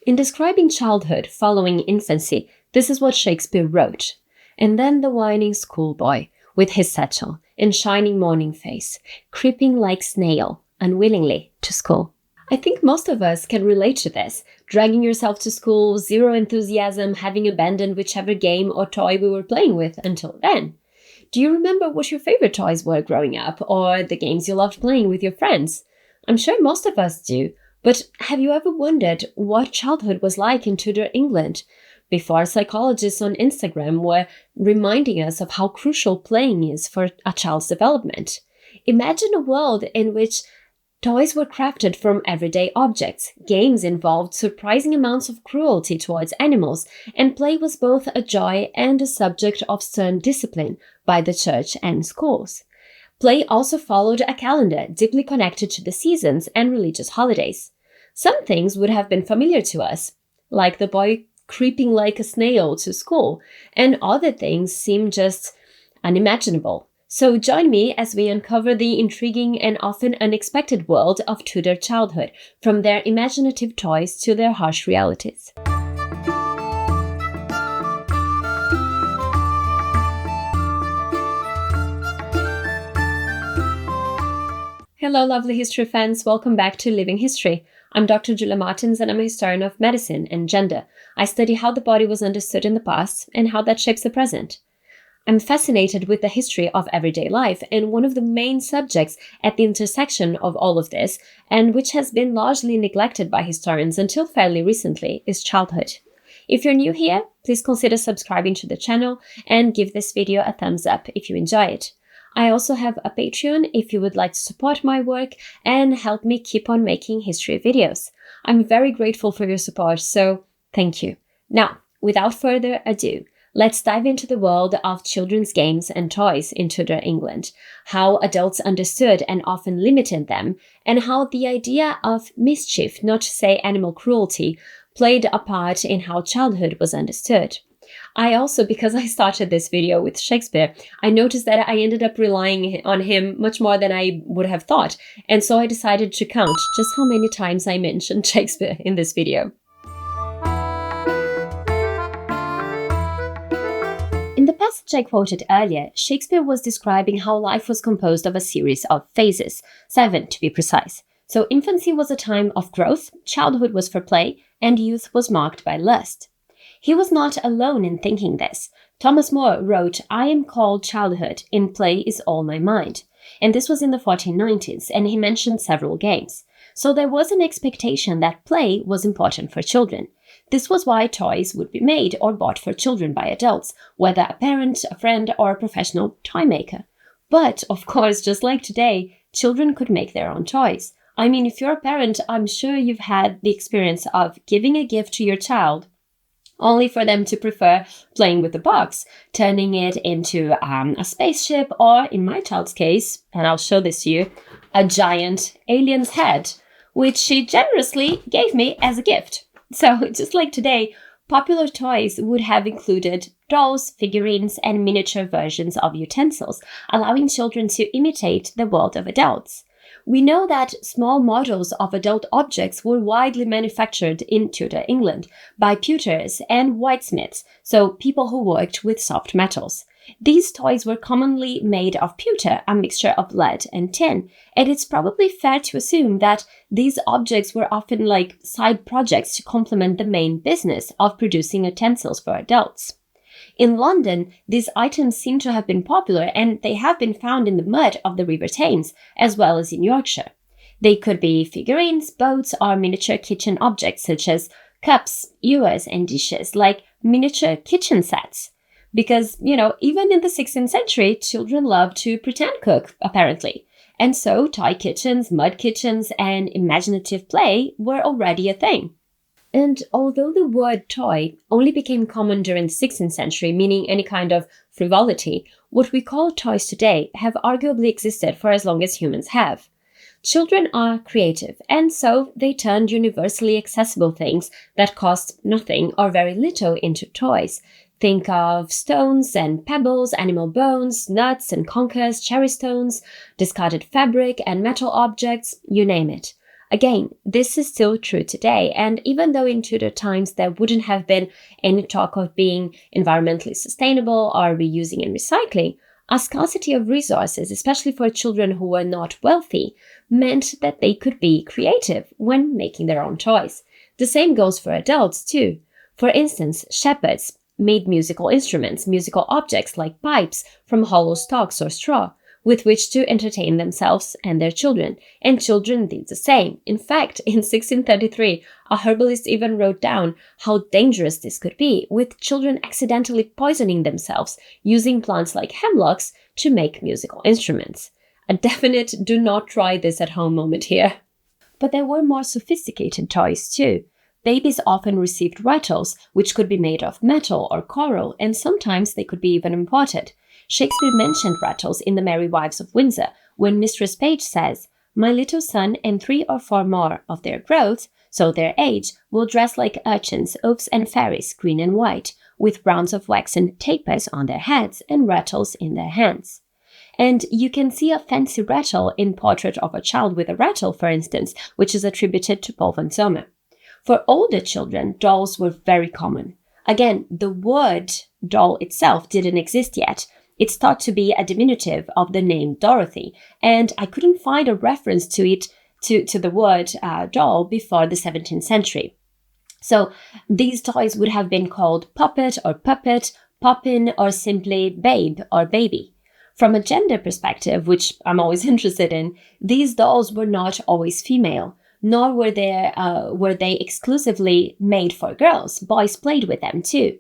In describing childhood following infancy, this is what Shakespeare wrote. And then the whining schoolboy, with his satchel and shining morning face, creeping like snail, unwillingly, to school. I think most of us can relate to this, dragging yourself to school, zero enthusiasm, having abandoned whichever game or toy we were playing with until then. Do you remember what your favorite toys were growing up, or the games you loved playing with your friends? I'm sure most of us do, but have you ever wondered what childhood was like in Tudor England? Before psychologists on Instagram were reminding us of how crucial playing is for a child's development. Imagine a world in which toys were crafted from everyday objects, games involved surprising amounts of cruelty towards animals, and play was both a joy and a subject of stern discipline by the church and schools. Play also followed a calendar deeply connected to the seasons and religious holidays. Some things would have been familiar to us, like the boy creeping like a snail to school, and other things seem just unimaginable. So join me as we uncover the intriguing and often unexpected world of Tudor childhood, from their imaginative toys to their harsh realities. Hello, lovely history fans. Welcome back to Living History. I'm Dr. Julia Martins, and I'm a historian of medicine and gender. I study how the body was understood in the past and how that shapes the present. I'm fascinated with the history of everyday life, and one of the main subjects at the intersection of all of this, and which has been largely neglected by historians until fairly recently, is childhood. If you're new here, please consider subscribing to the channel and give this video a thumbs up if you enjoy it. I also have a Patreon if you would like to support my work and help me keep on making history videos. I'm very grateful for your support, so thank you. Now, without further ado, let's dive into the world of children's games and toys in Tudor England, how adults understood and often limited them, and how the idea of mischief, not to say animal cruelty, played a part in how childhood was understood. I also, because I started this video with Shakespeare, I noticed that I ended up relying on him much more than I would have thought, and so I decided to count just how many times I mentioned Shakespeare in this video. In the passage I quoted earlier, Shakespeare was describing how life was composed of a series of phases, 7 to be precise. So infancy was a time of growth, childhood was for play, and youth was marked by lust. He was not alone in thinking this. Thomas More wrote, "I am called childhood, in play is all my mind." And this was in the 1490s, and he mentioned several games. So there was an expectation that play was important for children. This was why toys would be made or bought for children by adults, whether a parent, a friend, or a professional toy maker. But, of course, just like today, children could make their own toys. I mean, if you're a parent, I'm sure you've had the experience of giving a gift to your child only for them to prefer playing with the box, turning it into a spaceship, or, in my child's case, and I'll show this to you, a giant alien's head, which she generously gave me as a gift. So, just like today, popular toys would have included dolls, figurines, and miniature versions of utensils, allowing children to imitate the world of adults. We know that small models of adult objects were widely manufactured in Tudor England by pewters and whitesmiths, so people who worked with soft metals. These toys were commonly made of pewter, a mixture of lead and tin, and it's probably fair to assume that these objects were often like side projects to complement the main business of producing utensils for adults. In London, these items seem to have been popular, and they have been found in the mud of the River Thames, as well as in Yorkshire. They could be figurines, boats, or miniature kitchen objects such as cups, ewers, and dishes, like miniature kitchen sets. Because, even in the 16th century, children loved to pretend cook, apparently. And so toy kitchens, mud kitchens, and imaginative play were already a thing. And although the word toy only became common during the 16th century, meaning any kind of frivolity, what we call toys today have arguably existed for as long as humans have. Children are creative, and so they turned universally accessible things that cost nothing or very little into toys. Think of stones and pebbles, animal bones, nuts and conkers, cherry stones, discarded fabric and metal objects, you name it. Again, this is still true today, and even though in Tudor times there wouldn't have been any talk of being environmentally sustainable or reusing and recycling, a scarcity of resources, especially for children who were not wealthy, meant that they could be creative when making their own toys. The same goes for adults too. For instance, shepherds made musical instruments, musical objects like pipes from hollow stalks or straw, with which to entertain themselves and their children, and children did the same. In fact, in 1633, a herbalist even wrote down how dangerous this could be, with children accidentally poisoning themselves using plants like hemlocks to make musical instruments. A definite do not try this at home moment here. But there were more sophisticated toys too. Babies often received rattles, which could be made of metal or coral, and sometimes they could be even imported. Shakespeare mentioned rattles in The Merry Wives of Windsor, when Mistress Page says, "My little son and 3 or 4 more of their growth, so their age, will dress like urchins, oafs and fairies, green and white, with rounds of waxen tapers on their heads and rattles in their hands." And you can see a fancy rattle in Portrait of a Child with a Rattle, for instance, which is attributed to Paul van Sommer. For older children, dolls were very common. Again, the word doll itself didn't exist yet. It's thought to be a diminutive of the name Dorothy, and I couldn't find a reference to it, to the word doll before the 17th century. So these toys would have been called puppet or puppet, poppin, or simply babe or baby. From a gender perspective, which I'm always interested in, these dolls were not always female, nor were they exclusively made for girls. Boys played with them too.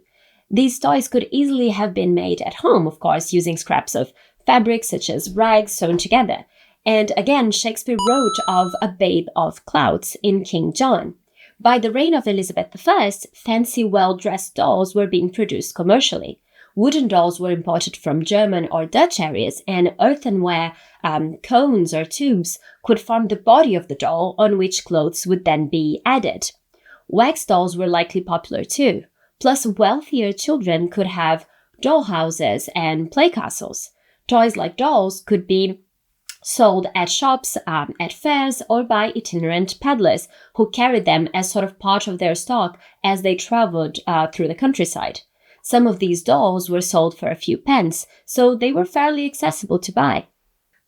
These toys could easily have been made at home, of course, using scraps of fabric such as rags sewn together. And again, Shakespeare wrote of a babe of clouds in King John. By the reign of Elizabeth I, fancy, well-dressed dolls were being produced commercially. Wooden dolls were imported from German or Dutch areas, and earthenware cones or tubes could form the body of the doll, on which clothes would then be added. Wax dolls were likely popular too. Plus, wealthier children could have doll houses and play castles. Toys like dolls could be sold at shops, at fairs, or by itinerant peddlers who carried them as sort of part of their stock as they traveled through the countryside. Some of these dolls were sold for a few pence, so they were fairly accessible to buy.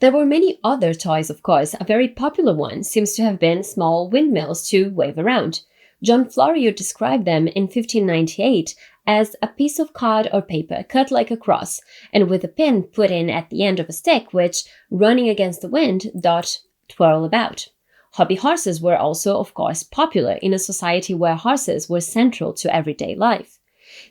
There were many other toys, of course. A very popular one seems to have been small windmills to wave around. John Florio described them in 1598 as a piece of card or paper cut like a cross, and with a pin put in at the end of a stick which, running against the wind, doth twirl about. Hobby horses were also, of course, popular in a society where horses were central to everyday life.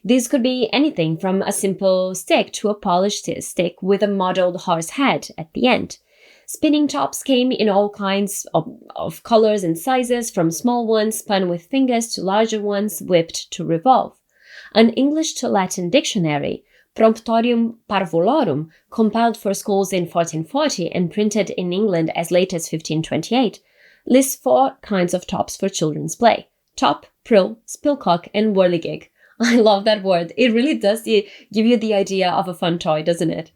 These could be anything from a simple stick to a polished stick with a modeled horse head at the end. Spinning tops came in all kinds of colors and sizes, from small ones spun with fingers to larger ones whipped to revolve. An English to Latin dictionary, Promptorium Parvulorum, compiled for schools in 1440 and printed in England as late as 1528, lists 4 kinds of tops for children's play: top, prill, spillcock, and whirligig. I love that word. It really does give you the idea of a fun toy, doesn't it?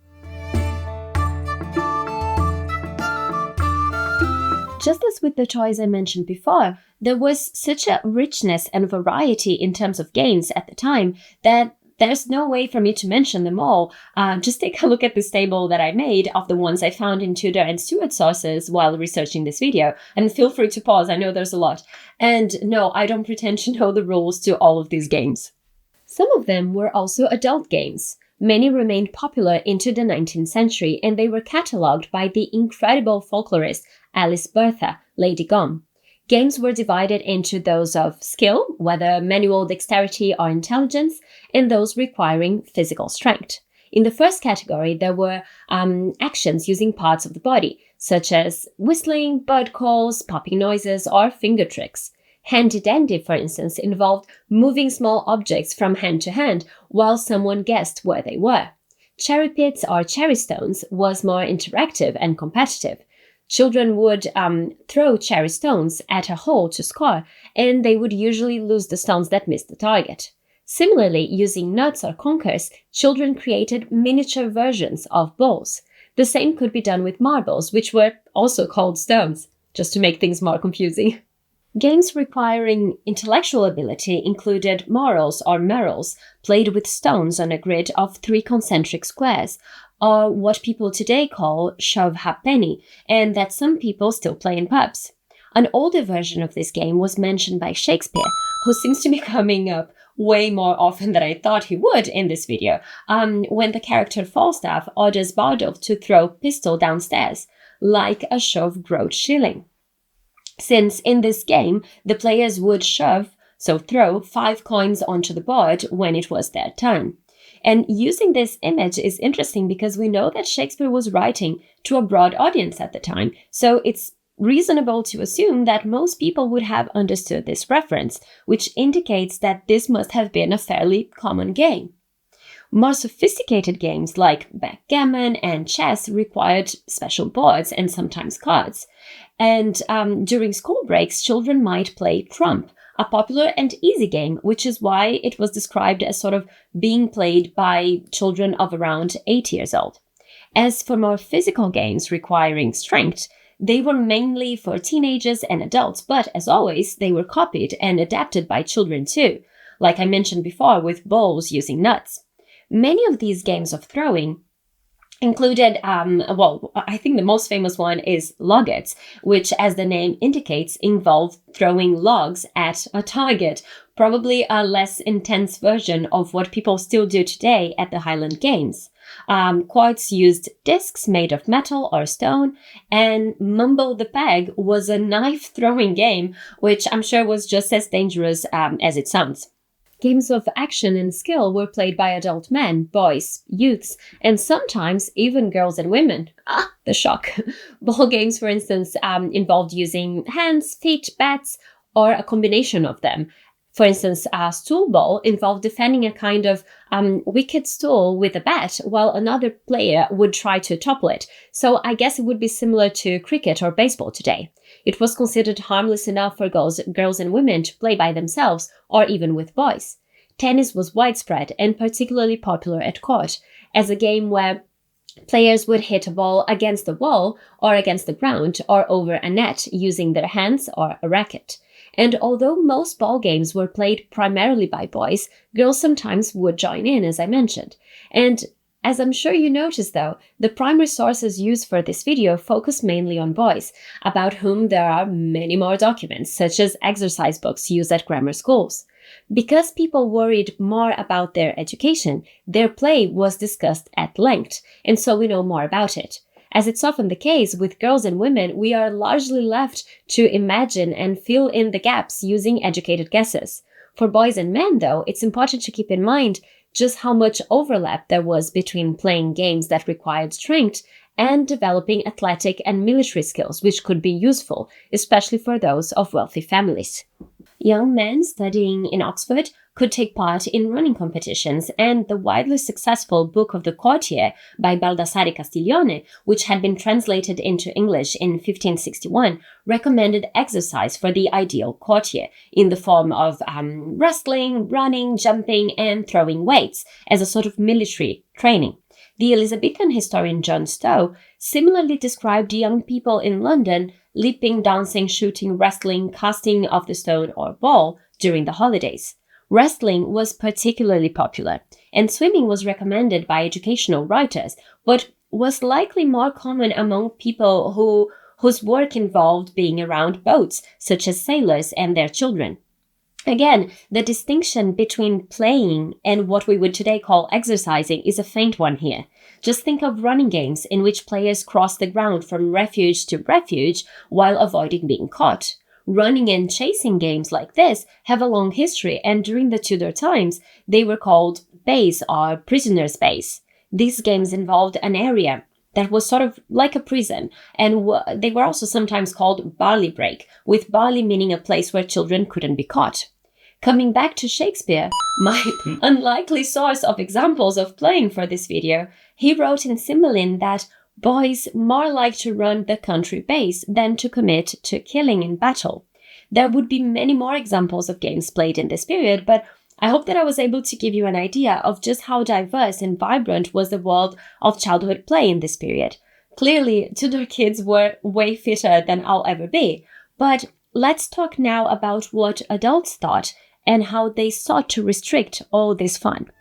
Just as with the toys I mentioned before, there was such a richness and variety in terms of games at the time that there's no way for me to mention them all. Just take a look at this table that I made of the ones I found in Tudor and Stuart sources while researching this video, and feel free to pause, I know there's a lot. And no, I don't pretend to know the rules to all of these games. Some of them were also adult games. Many remained popular into the 19th century, and they were catalogued by the incredible folklorist Alice Bertha, Lady Gom. Games were divided into those of skill, whether manual dexterity or intelligence, and those requiring physical strength. In the first category, there were actions using parts of the body, such as whistling, bird calls, popping noises, or finger tricks. Handy-dandy, for instance, involved moving small objects from hand to hand while someone guessed where they were. Cherry pits or cherry stones was more interactive and competitive. Children would throw cherry stones at a hole to score, and they would usually lose the stones that missed the target. Similarly, using nuts or conkers, children created miniature versions of balls. The same could be done with marbles, which were also called stones. just to make things more confusing. Games requiring intellectual ability included morals or merels, played with stones on a grid of 3 concentric squares, or what people today call shove ha'penny, and that some people still play in pubs. An older version of this game was mentioned by Shakespeare, who seems to be coming up way more often than I thought he would in this video, when the character Falstaff orders Bardolph to throw pistol downstairs, like a shove groat shilling. Since in this game, the players would throw 5 coins onto the board when it was their turn. And using this image is interesting because we know that Shakespeare was writing to a broad audience at the time, so it's reasonable to assume that most people would have understood this reference, which indicates that this must have been a fairly common game. More sophisticated games like backgammon and chess required special boards and sometimes cards. And during school breaks, children might play trump, a popular and easy game, which is why it was described as sort of being played by children of around 8 years old. As for more physical games requiring strength, they were mainly for teenagers and adults, but as always, they were copied and adapted by children too, like I mentioned before with bowls using nuts. Many of these games of throwing included, I think the most famous one is loggets, which, as the name indicates, involve throwing logs at a target, probably a less intense version of what people still do today at the Highland Games. Quoits used discs made of metal or stone, and Mumble the Peg was a knife-throwing game, which I'm sure was just as dangerous as it sounds. Games of action and skill were played by adult men, boys, youths, and sometimes even girls and women. The shock. Ball games, for instance, involved using hands, feet, bats, or a combination of them. For instance, a stool ball involved defending a kind of wicket stool with a bat, while another player would try to topple it. So I guess it would be similar to cricket or baseball today. It was considered harmless enough for girls and women to play by themselves, or even with boys. Tennis was widespread and particularly popular at court, as a game where players would hit a ball against the wall or against the ground or over a net using their hands or a racket. And although most ball games were played primarily by boys, girls sometimes would join in, as I mentioned. And as I'm sure you noticed, though, the primary sources used for this video focus mainly on boys, about whom there are many more documents, such as exercise books used at grammar schools. Because people worried more about their education, their play was discussed at length, and so we know more about it. As it's often the case with girls and women, we are largely left to imagine and fill in the gaps using educated guesses. For boys and men, though, it's important to keep in mind just how much overlap there was between playing games that required strength and developing athletic and military skills, which could be useful, especially for those of wealthy families. Young men studying in Oxford could take part in running competitions, and the widely successful Book of the Courtier by Baldassare Castiglione, which had been translated into English in 1561, recommended exercise for the ideal courtier in the form of wrestling, running, jumping, and throwing weights as a sort of military training. The Elizabethan historian John Stowe similarly described young people in London leaping, dancing, shooting, wrestling, casting of the stone or ball during the holidays. Wrestling was particularly popular, and swimming was recommended by educational writers, but was likely more common among people whose work involved being around boats, such as sailors and their children. Again, the distinction between playing and what we would today call exercising is a faint one here. Just think of running games in which players cross the ground from refuge to refuge while avoiding being caught. Running and chasing games like this have a long history, and during the Tudor times, they were called bays or prisoners' bays. These games involved an area that was sort of like a prison, and they were also sometimes called barley break, with barley meaning a place where children couldn't be caught. Coming back to Shakespeare, my unlikely source of examples of playing for this video, he wrote in Cymbeline that boys more like to run the country bays than to commit to killing in battle. There would be many more examples of games played in this period, but I hope that I was able to give you an idea of just how diverse and vibrant was the world of childhood play in this period. Clearly, Tudor kids were way fitter than I'll ever be. But let's talk now about what adults thought and how they sought to restrict all this fun.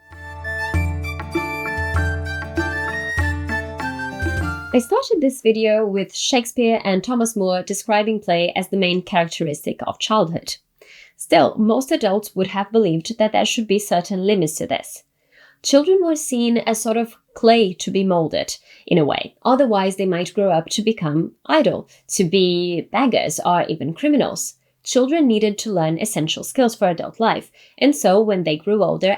I started this video with Shakespeare and Thomas More describing play as the main characteristic of childhood. Still, most adults would have believed that there should be certain limits to this. Children were seen as sort of clay to be molded, in a way. Otherwise, they might grow up to become idle, to be beggars, or even criminals. Children needed to learn essential skills for adult life, and so when they grew older,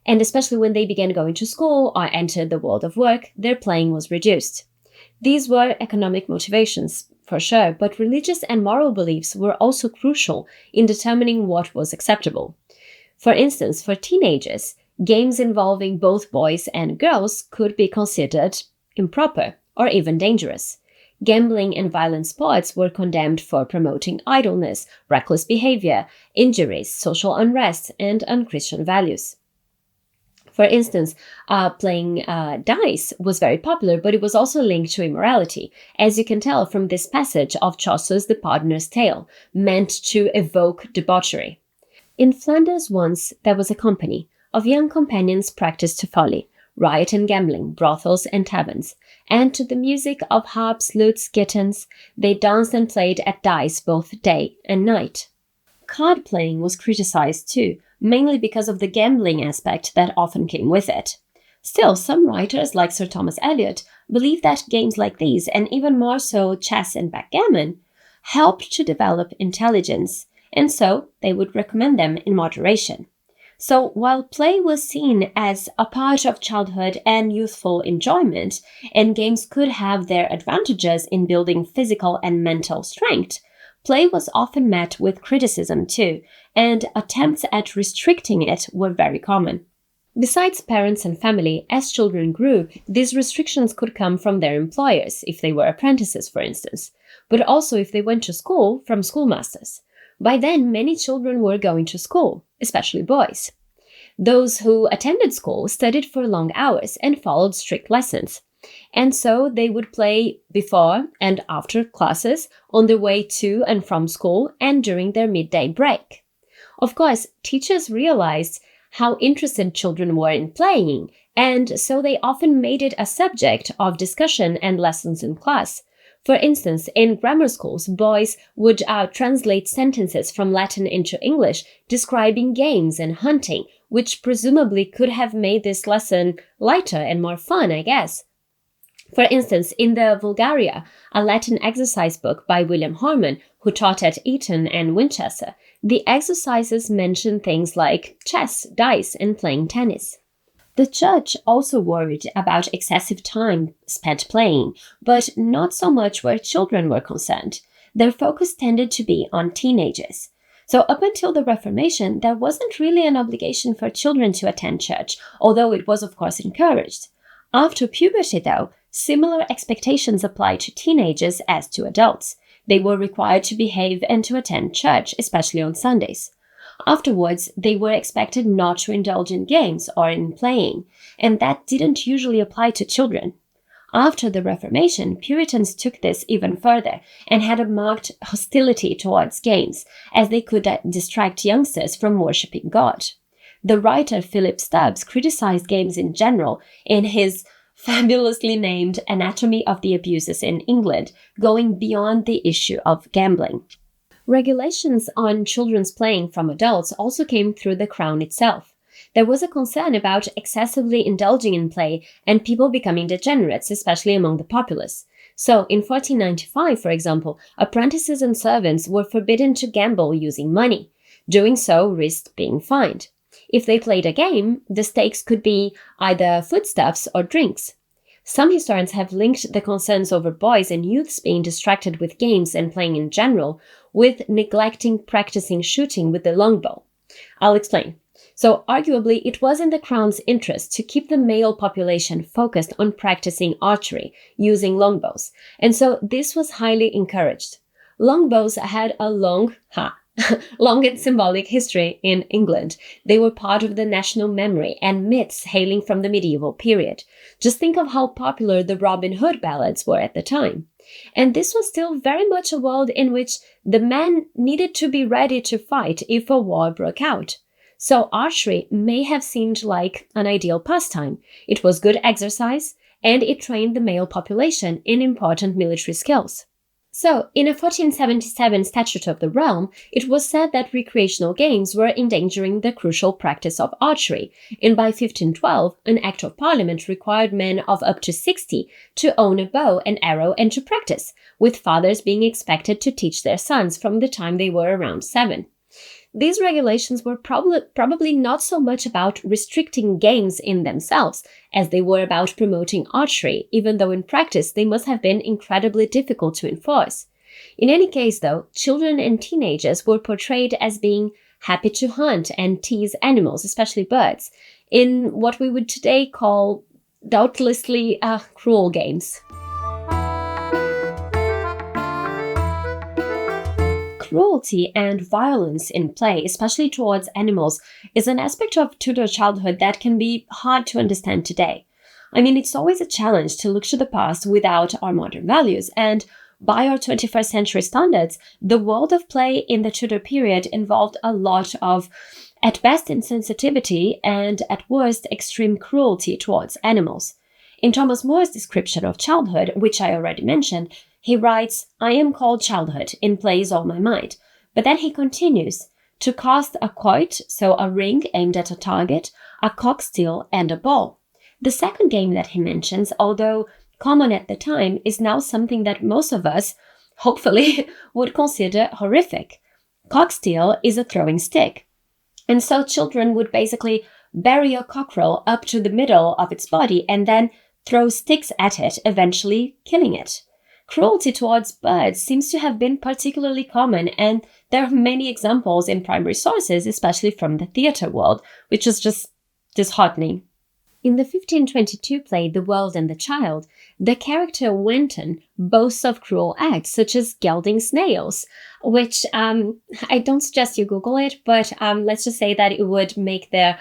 and especially when they began going to school or entered the world of work, their playing was reduced. These were economic motivations, for sure, but religious and moral beliefs were also crucial in determining what was acceptable. For instance, for teenagers, games involving both boys and girls could be considered improper or even dangerous. Gambling and violent sports were condemned for promoting idleness, reckless behavior, injuries, social unrest, and unchristian values. For instance, playing dice was very popular, but it was also linked to immorality, as you can tell from this passage of Chaucer's The Pardoner's Tale, meant to evoke debauchery. In Flanders once there was a company of young companions practised to folly, riot and gambling, brothels and taverns, and to the music of harps, lutes, gittans, they danced and played at dice both day and night. Card playing was criticized too, mainly because of the gambling aspect that often came with it. Still, some writers, like Sir Thomas Elyot, believe that games like these, and even more so chess and backgammon, helped to develop intelligence, and so they would recommend them in moderation. So while play was seen as a part of childhood and youthful enjoyment, and games could have their advantages in building physical and mental strength, play was often met with criticism too, and attempts at restricting it were very common. Besides parents and family, as children grew, these restrictions could come from their employers, if they were apprentices, for instance, but also if they went to school, from schoolmasters. By then, many children were going to school, especially boys. Those who attended school studied for long hours and followed strict lessons. And so they would play before and after classes, on their way to and from school, and during their midday break. Of course, teachers realized how interested children were in playing, and so they often made it a subject of discussion and lessons in class. For instance, in grammar schools, boys would translate sentences from Latin into English, describing games and hunting, which presumably could have made this lesson lighter and more fun, I guess. For instance, in the Vulgaria, a Latin exercise book by William Harman, who taught at Eton and Winchester, the exercises mention things like chess, dice, and playing tennis. The church also worried about excessive time spent playing, but not so much where children were concerned. Their focus tended to be on teenagers. So up until the Reformation, there wasn't really an obligation for children to attend church, although it was of course encouraged. After puberty, though, similar expectations applied to teenagers as to adults. They were required to behave and to attend church, especially on Sundays. Afterwards, they were expected not to indulge in games or in playing, and that didn't usually apply to children. After the Reformation, Puritans took this even further and had a marked hostility towards games, as they could distract youngsters from worshipping God. The writer Philip Stubbs criticized games in general in his fabulously named Anatomy of the Abuses in England, going beyond the issue of gambling. Regulations on children's playing from adults also came through the Crown itself. There was a concern about excessively indulging in play and people becoming degenerates, especially among the populace. So, in 1495, for example, apprentices and servants were forbidden to gamble using money. Doing so risked being fined. If they played a game, the stakes could be either foodstuffs or drinks. Some historians have linked the concerns over boys and youths being distracted with games and playing in general with neglecting practicing shooting with the longbow. I'll explain. So, arguably, it was in the Crown's interest to keep the male population focused on practicing archery using longbows, and so this was highly encouraged. Longbows had a long, long and symbolic history in England. They were part of the national memory and myths hailing from the medieval period. Just think of how popular the Robin Hood ballads were at the time. And this was still very much a world in which the men needed to be ready to fight if a war broke out. So archery may have seemed like an ideal pastime. It was good exercise, and it trained the male population in important military skills. So, in a 1477 Statute of the Realm, it was said that recreational games were endangering the crucial practice of archery, and by 1512, an Act of Parliament required men of up to 60 to own a bow and arrow and to practice, with fathers being expected to teach their sons from the time they were around 7. These regulations were probably not so much about restricting games in themselves as they were about promoting archery, even though in practice they must have been incredibly difficult to enforce. In any case, though, children and teenagers were portrayed as being happy to hunt and tease animals, especially birds, in what we would today call doubtlessly cruel games. Cruelty and violence in play, especially towards animals, is an aspect of Tudor childhood that can be hard to understand today. I mean, it's always a challenge to look to the past without our modern values, and by our 21st century standards, the world of play in the Tudor period involved a lot of, at best, insensitivity and at worst, extreme cruelty towards animals. In Thomas More's description of childhood, which I already mentioned, he writes, "I am called childhood, in plays all my might." But then he continues, "to cast a quoit, so a ring aimed at a target, a cockstiel, and a ball." The second game that he mentions, although common at the time, is now something that most of us, hopefully, would consider horrific. Cockstiel is a throwing stick. And so children would basically bury a cockerel up to the middle of its body and then throw sticks at it, eventually killing it. Cruelty towards birds seems to have been particularly common, and there are many examples in primary sources, especially from the theatre world, which is just disheartening. In the 1522 play The World and the Child, the character Wenton boasts of cruel acts such as gelding snails, which I don't suggest you Google it, but let's just say that it would make the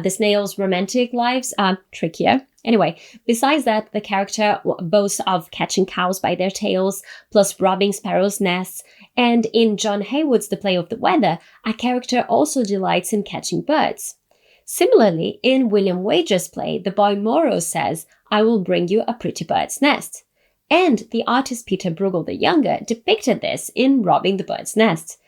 snails' romantic lives trickier. Anyway, besides that, the character boasts of catching cows by their tails, plus robbing sparrows' nests, and in John Haywood's The Play of the Weather, a character also delights in catching birds. Similarly, in William Wager's play, the boy Morrow says, "I will bring you a pretty bird's nest." And the artist Peter Bruegel the Younger depicted this in Robbing the Bird's Nest.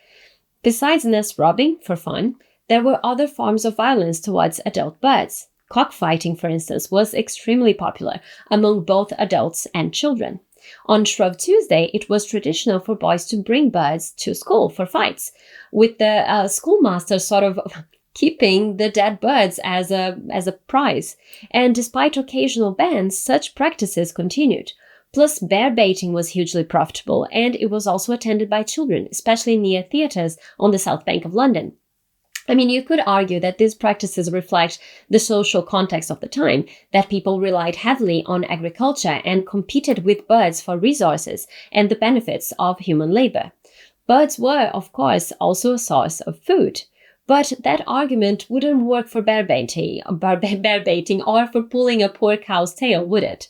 Besides nest robbing, for fun, there were other forms of violence towards adult birds. Cockfighting, for instance, was extremely popular among both adults and children. On Shrove Tuesday, it was traditional for boys to bring birds to school for fights, with the schoolmaster sort of keeping the dead birds as a prize. And despite occasional bans, such practices continued. Plus, bear baiting was hugely profitable, and it was also attended by children, especially near theatres on the South Bank of London. I mean, you could argue that these practices reflect the social context of the time, that people relied heavily on agriculture and competed with birds for resources and the benefits of human labor. Birds were, of course, also a source of food. But that argument wouldn't work for bear baiting or for pulling a poor cow's tail, would it?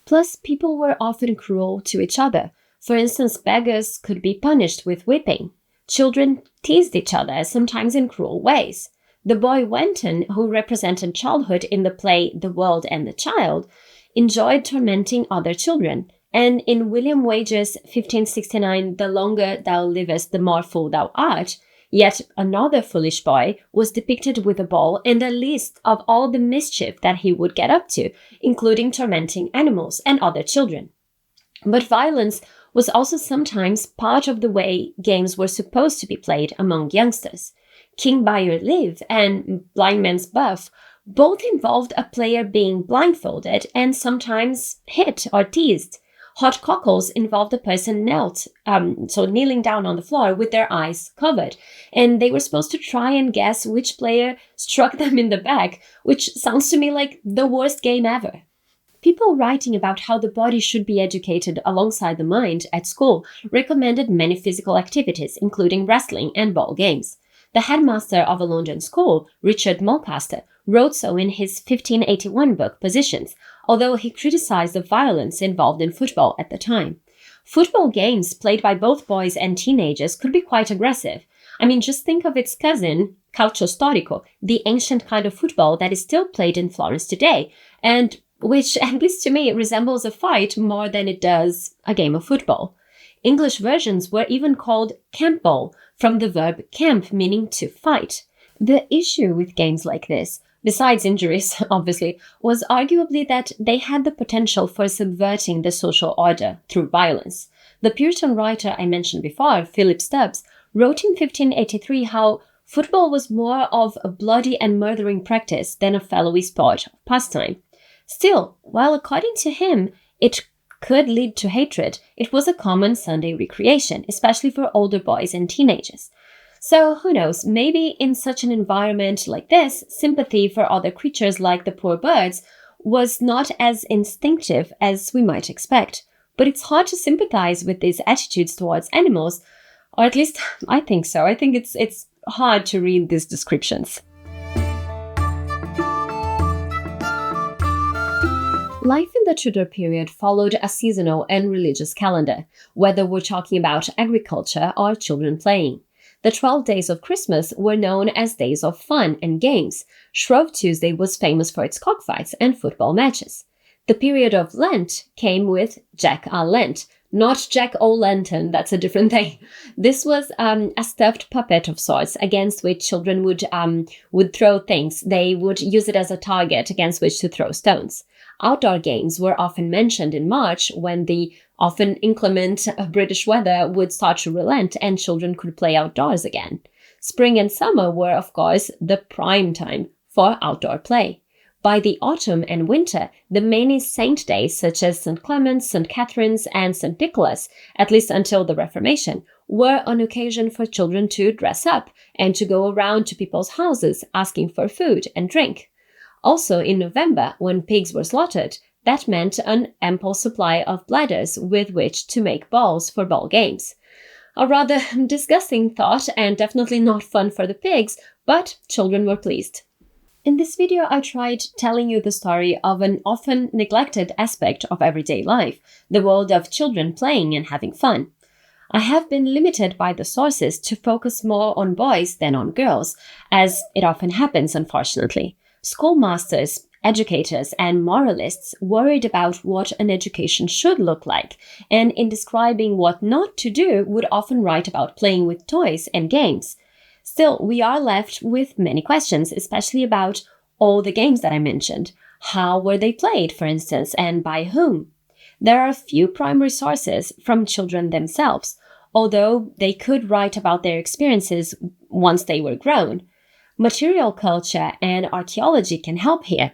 Plus, people were often cruel to each other. For instance, beggars could be punished with whipping. Children teased each other, sometimes in cruel ways. The boy Wenton, who represented childhood in the play The World and the Child, enjoyed tormenting other children. And in William Wager's 1569 The Longer Thou Livest, the More Fool Thou Art, yet another foolish boy was depicted with a ball and a list of all the mischief that he would get up to, including tormenting animals and other children. But violence was also sometimes part of the way games were supposed to be played among youngsters. King By Your Leave and Blind Man's Buff both involved a player being blindfolded and sometimes hit or teased. Hot Cockles involved a person kneeling down on the floor with their eyes covered, and they were supposed to try and guess which player struck them in the back, which sounds to me like the worst game ever. People writing about how the body should be educated alongside the mind at school recommended many physical activities, including wrestling and ball games. The headmaster of a London school, Richard Mulcaster, wrote so in his 1581 book Positions, although he criticized the violence involved in football at the time. Football games played by both boys and teenagers could be quite aggressive. I mean, just think of its cousin, calcio storico, the ancient kind of football that is still played in Florence today, and which, at least to me, resembles a fight more than it does a game of football. English versions were even called camp ball, from the verb camp, meaning to fight. The issue with games like this, besides injuries, obviously, was arguably that they had the potential for subverting the social order through violence. The Puritan writer I mentioned before, Philip Stubbs, wrote in 1583 how football was more of a bloody and murdering practice than a fellowy sport of pastime. Still, while according to him, it could lead to hatred, it was a common Sunday recreation, especially for older boys and teenagers. So who knows, maybe in such an environment like this, sympathy for other creatures like the poor birds was not as instinctive as we might expect. But it's hard to sympathize with these attitudes towards animals, or at least I think so. I think it's hard to read these descriptions. Life in the Tudor period followed a seasonal and religious calendar, whether we're talking about agriculture or children playing. The 12 days of Christmas were known as days of fun and games. Shrove Tuesday was famous for its cockfights and football matches. The period of Lent came with Jack-a-Lent, not Jack-o'-lantern, that's a different thing. This was a stuffed puppet of sorts against which children would throw things. They would use it as a target against which to throw stones. Outdoor games were often mentioned in March when the often inclement British weather would start to relent and children could play outdoors again. Spring and summer were, of course, the prime time for outdoor play. By the autumn and winter, the many saint days such as St. Clement's, St. Catherine's, and St. Nicholas, at least until the Reformation, were an occasion for children to dress up and to go around to people's houses asking for food and drink. Also, in November, when pigs were slaughtered, that meant an ample supply of bladders with which to make balls for ball games. A rather disgusting thought and definitely not fun for the pigs, but children were pleased. In this video, I tried telling you the story of an often neglected aspect of everyday life, the world of children playing and having fun. I have been limited by the sources to focus more on boys than on girls, as it often happens, unfortunately. Schoolmasters, educators, and moralists worried about what an education should look like, and in describing what not to do would often write about playing with toys and games. Still, we are left with many questions, especially about all the games that I mentioned. How were they played, for instance, and by whom? There are few primary sources from children themselves, although they could write about their experiences once they were grown. Material culture and archaeology can help here.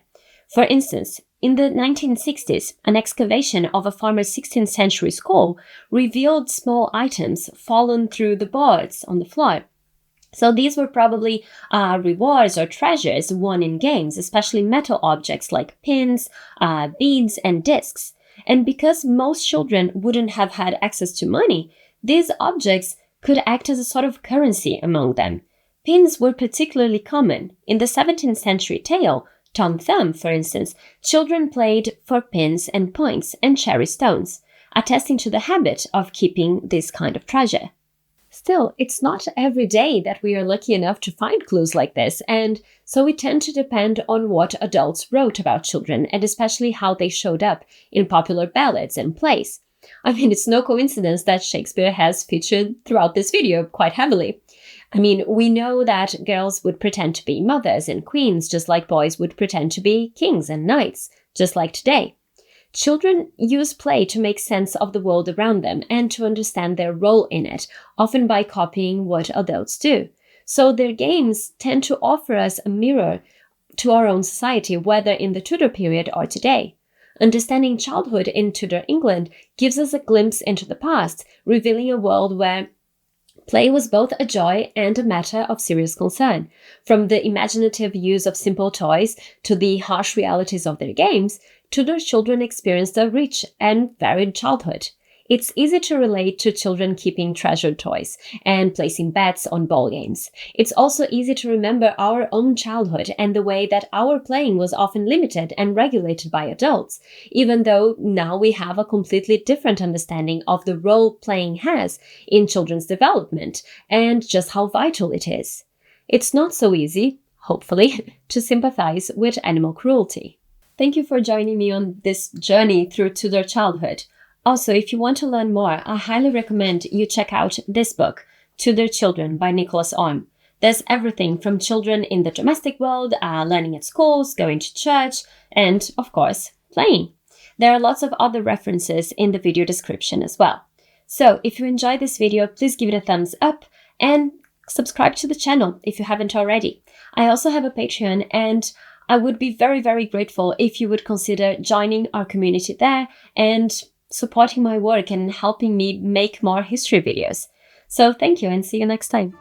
For instance, in the 1960s, an excavation of a farmer's 16th century skull revealed small items fallen through the boards on the floor. So these were probably rewards or treasures won in games, especially metal objects like pins, beads, and discs. And because most children wouldn't have had access to money, these objects could act as a sort of currency among them. Pins were particularly common. In the 17th century tale, Tom Thumb, for instance, children played for pins and points and cherry stones, attesting to the habit of keeping this kind of treasure. Still, it's not every day that we are lucky enough to find clues like this, and so we tend to depend on what adults wrote about children, and especially how they showed up in popular ballads and plays. I mean, it's no coincidence that Shakespeare has featured throughout this video quite heavily. I mean, we know that girls would pretend to be mothers and queens, just like boys would pretend to be kings and knights, just like today. Children use play to make sense of the world around them and to understand their role in it, often by copying what adults do. So their games tend to offer us a mirror to our own society, whether in the Tudor period or today. Understanding childhood in Tudor England gives us a glimpse into the past, revealing a world where play was both a joy and a matter of serious concern. From the imaginative use of simple toys to the harsh realities of their games, Tudor children experienced a rich and varied childhood. It's easy to relate to children keeping treasured toys and placing bets on ball games. It's also easy to remember our own childhood and the way that our playing was often limited and regulated by adults, even though now we have a completely different understanding of the role playing has in children's development and just how vital it is. It's not so easy, hopefully, to sympathize with animal cruelty. Thank you for joining me on this journey through Tudor childhood. Also, if you want to learn more, I highly recommend you check out this book, Tudor Children by Nicholas Orme. There's everything from children in the domestic world, learning at schools, going to church, and, of course, playing. There are lots of other references in the video description as well. So, if you enjoyed this video, please give it a thumbs up and subscribe to the channel if you haven't already. I also have a Patreon, and I would be very, very grateful if you would consider joining our community there and supporting my work and helping me make more history videos. So thank you and see you next time.